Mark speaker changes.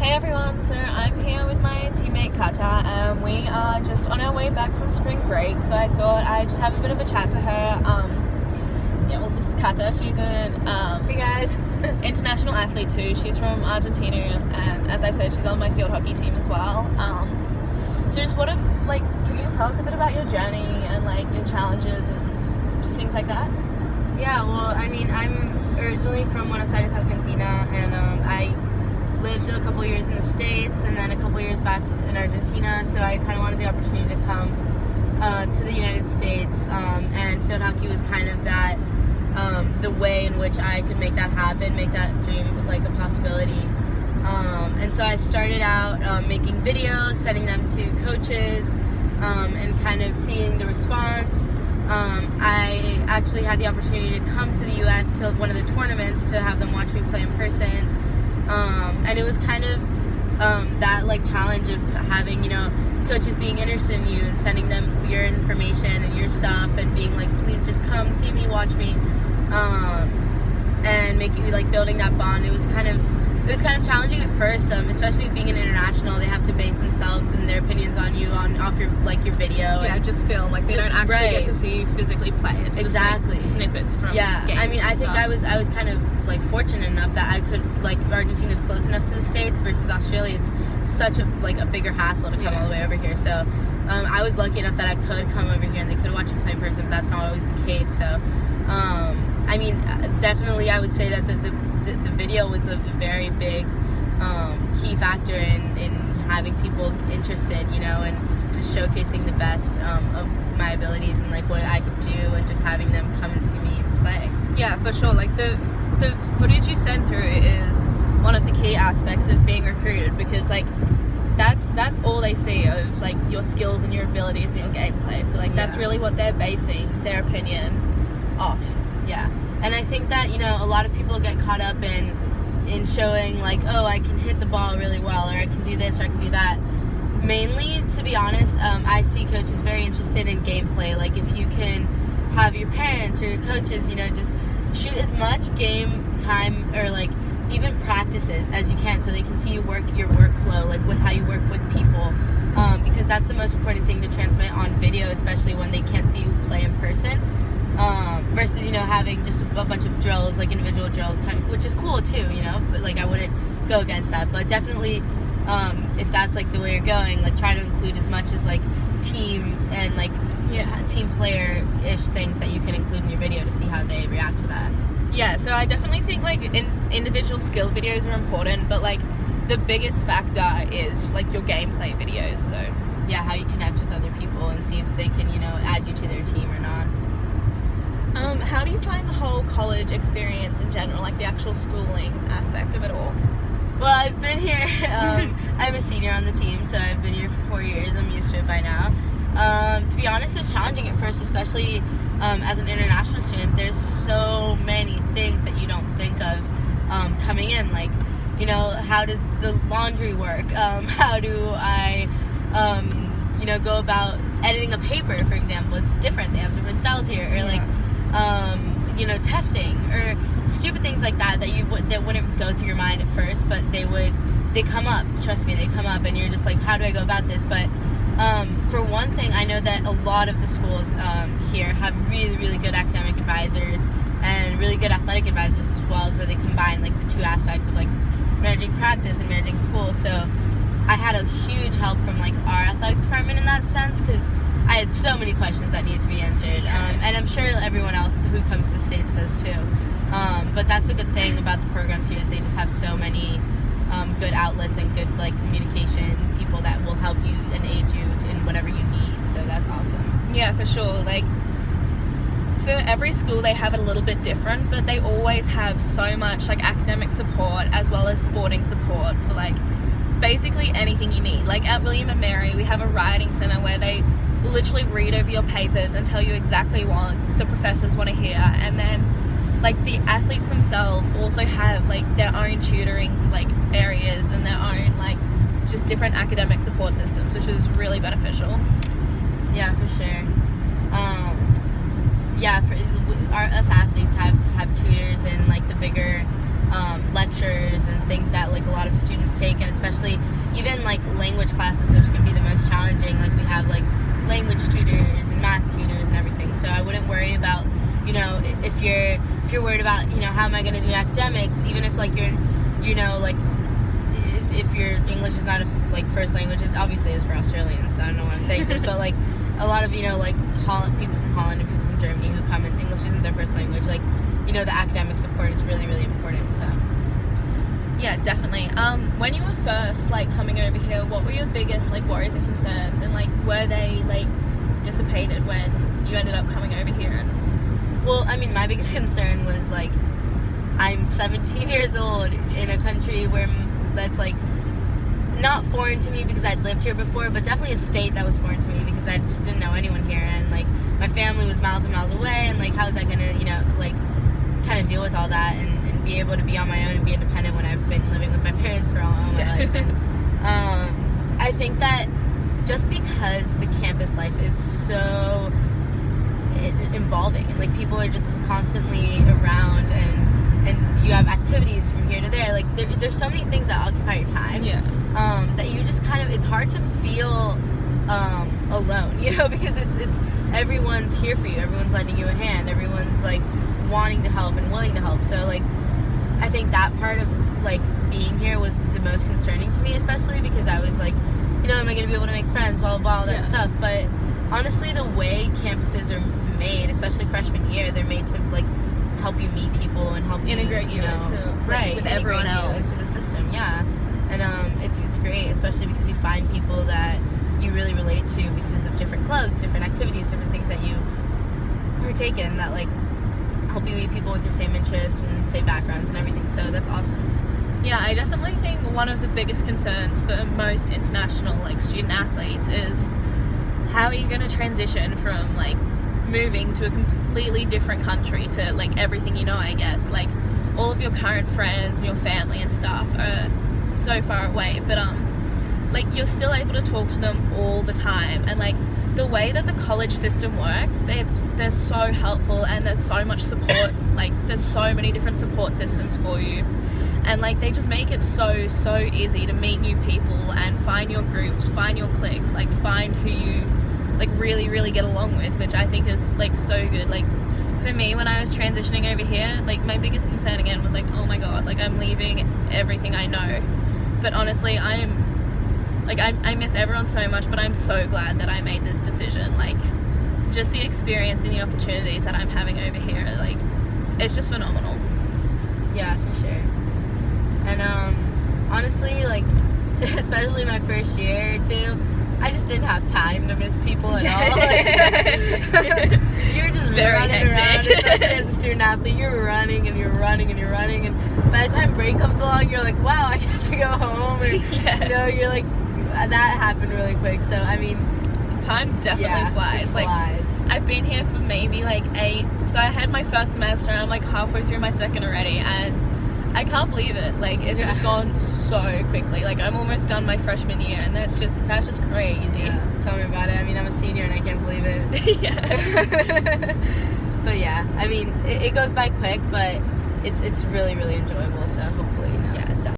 Speaker 1: Hey everyone, so I'm here with my teammate Kata. We are just on our way back from spring break, so I thought I'd just have a bit of a chat to her. This is Kata. She's an
Speaker 2: Hey guys.
Speaker 1: international athlete too. She's from Argentina, and as I said, she's on my field hockey team as well. So just can you just tell us a bit about your journey and your challenges and just things like that?
Speaker 2: Yeah, well, I mean, I'm originally from Buenos Aires, Argentina, and I lived a couple years in the States and then a couple years back in Argentina, so I kind of wanted the opportunity to come to the United States, and field hockey was kind of that, the way in which I could make that happen, make that dream a possibility. And so I started out making videos, sending them to coaches, and kind of seeing the response. I actually had the opportunity to come to the U.S. to one of the tournaments to have them watch me play in person. And it was kind of that challenge of having, coaches being interested in you and sending them your information and your stuff and being please just come see me, watch me, and making building that bond. It was kind of challenging at first, especially being an international. They have to base themselves and their opinions on you off your your video.
Speaker 1: Yeah, just film. They don't actually get to see you physically play. It's
Speaker 2: exactly
Speaker 1: just snippets from games.
Speaker 2: I mean, I think
Speaker 1: stuff.
Speaker 2: I was kind of fortunate enough that I could Argentina's close enough to the States versus Australia. It's such a bigger hassle to come all the way over here. So I was lucky enough that I could come over here and they could watch me play in person. But that's not always the case. So I mean, definitely I would say that the video was a very big key factor in having people interested, and just showcasing the best of my abilities and what I could do, and just having them come and see me play.
Speaker 1: Yeah, for sure. The footage you send through is one of the key aspects of being recruited, because that's all they see of your skills and your abilities and your gameplay. So that's really what they're basing their opinion off.
Speaker 2: Yeah. And I think that, a lot of people get caught up in showing oh, I can hit the ball really well, or I can do this, or I can do that. Mainly, to be honest, I see coaches very interested in gameplay. If you can have your parents or your coaches, just shoot as much game time or even practices as you can, so they can see you work your workflow, with how you work with people, because that's the most important thing to transmit on video, especially when they can't see you play in person. Versus having just a bunch of drills, individual drills, which is cool too, but I wouldn't go against that. But definitely, if that's the way you're going, try to include as much as team and team player-ish things that you can include in your video to see how they react to that.
Speaker 1: Yeah, so I definitely think individual skill videos are important, but the biggest factor is your gameplay videos. So
Speaker 2: yeah, how you connect with other people and see if they can add you to their team or not.
Speaker 1: How do you find the whole college experience in general, the actual schooling aspect of it all?
Speaker 2: Well, I've been here, I'm a senior on the team, so I've been here for 4 years. I'm used to it by now. To be honest, it was challenging at first, especially as an international student. There's so many things that you don't think of coming in, how does the laundry work? How do I, go about editing a paper, for example? It's different. They have different styles here. Or testing or stupid things like that that wouldn't go through your mind at first, but they come up. Trust me, they come up, and you're just how do I go about this? But for one thing, I know that a lot of the schools here have really, really good academic advisors and really good athletic advisors as well. So they combine the two aspects of managing practice and managing school. So I had a huge help from our athletic department in that sense, because I had so many questions that needed to be answered, and I'm sure everyone else who comes to the States does too. But that's a good thing about the programs here, is they just have so many good outlets and good communication people that will help you and aid you in whatever you need. So that's awesome.
Speaker 1: Yeah, for sure. For every school they have it a little bit different, but they always have so much academic support as well as sporting support for basically anything you need. At William & Mary, we have a writing center where they will literally read over your papers and tell you exactly what the professors want to hear, and then the athletes themselves also have their own tutoring areas and their own just different academic support systems, which is really beneficial.
Speaker 2: Yeah, for sure. Us athletes have tutors in the bigger lectures and things that like a lot of students take, and especially even like language classes, which can be the most challenging. Like we have like language tutors and math tutors and everything, so I wouldn't worry about, you know, if you're worried about, you know, how am I going to do academics, even if like you're, you know, like if your English is not a like first language. It obviously is for Australians, so I don't know why I'm saying this, but like a lot of, you know, like people from Holland and people from Germany who come and English isn't their first language, like, you know, the academic support is really, really important. So
Speaker 1: Yeah, definitely. When you were first like coming over here, what were your biggest like worries and concerns, and like were they like dissipated when you ended up coming over here? And
Speaker 2: well, I mean, my biggest concern was like I'm 17 years old in a country where that's like not foreign to me because I'd lived here before, but definitely a state that was foreign to me because I just didn't know anyone here, and like my family was miles and miles away, and like how was I gonna, you know, like kind of deal with all that and be able to be on my own and be independent when I've been living with my parents for all my life. And I think that just because the campus life is so involving and like people are just constantly around, and you have activities from here to there, like there's so many things that occupy your time, that you just kind of, it's hard to feel alone, you know, because it's everyone's here for you, everyone's lending you a hand, everyone's like wanting to help and willing to help. So like I think that part of like being here was the most concerning to me, especially because I was like, you know, am I going to be able to make friends, blah blah blah, all that stuff. But honestly, the way campuses are made, especially freshman year, they're made to like help you meet people and help
Speaker 1: integrate
Speaker 2: you know,
Speaker 1: into
Speaker 2: right,
Speaker 1: with everyone else
Speaker 2: into the system. And it's great, especially because you find people that you really relate to because of different clubs, different activities, different things that you partake in that like help you meet people with your same interests and same backgrounds and everything. So that's awesome.
Speaker 1: Yeah, I definitely think one of the biggest concerns for most international like student athletes is how are you going to transition from like moving to a completely different country to like everything you know, I guess. Like all of your current friends and your family and stuff are so far away, but like you're still able to talk to them all the time, and like the way that the college system works, they're so helpful, and there's so much support, like there's so many different support systems for you, and like they just make it so easy to meet new people and find your groups, find your cliques, like find who you like really get along with, which I think is like so good. Like for me, when I was transitioning over here, like my biggest concern again was like, oh my god, like I'm leaving everything I know. But honestly, I miss everyone so much, but I'm so glad that I made this decision. Like just the experience and the opportunities that I'm having over here, like it's just phenomenal.
Speaker 2: Yeah, for sure. And honestly, like especially my first year or two, I just didn't have time to miss people at all. Like, you're just
Speaker 1: very
Speaker 2: running
Speaker 1: hectic.
Speaker 2: around, especially as a student athlete. You're running and you're running and you're running, and by the time break comes along, you're like, wow, I get to go home. Or, you know, you're like, that happened really quick. So I mean,
Speaker 1: time definitely flies. Like I've been here for maybe like 8. So I had my first semester, and I'm like halfway through my second already, and I can't believe it. Like it's just gone so quickly. Like I'm almost done my freshman year, and that's just crazy.
Speaker 2: Yeah, tell me about it. I mean, I'm a senior and I can't believe it.
Speaker 1: Yeah.
Speaker 2: But yeah, I mean, it goes by quick, but it's really enjoyable. So hopefully, you know.
Speaker 1: Yeah, definitely.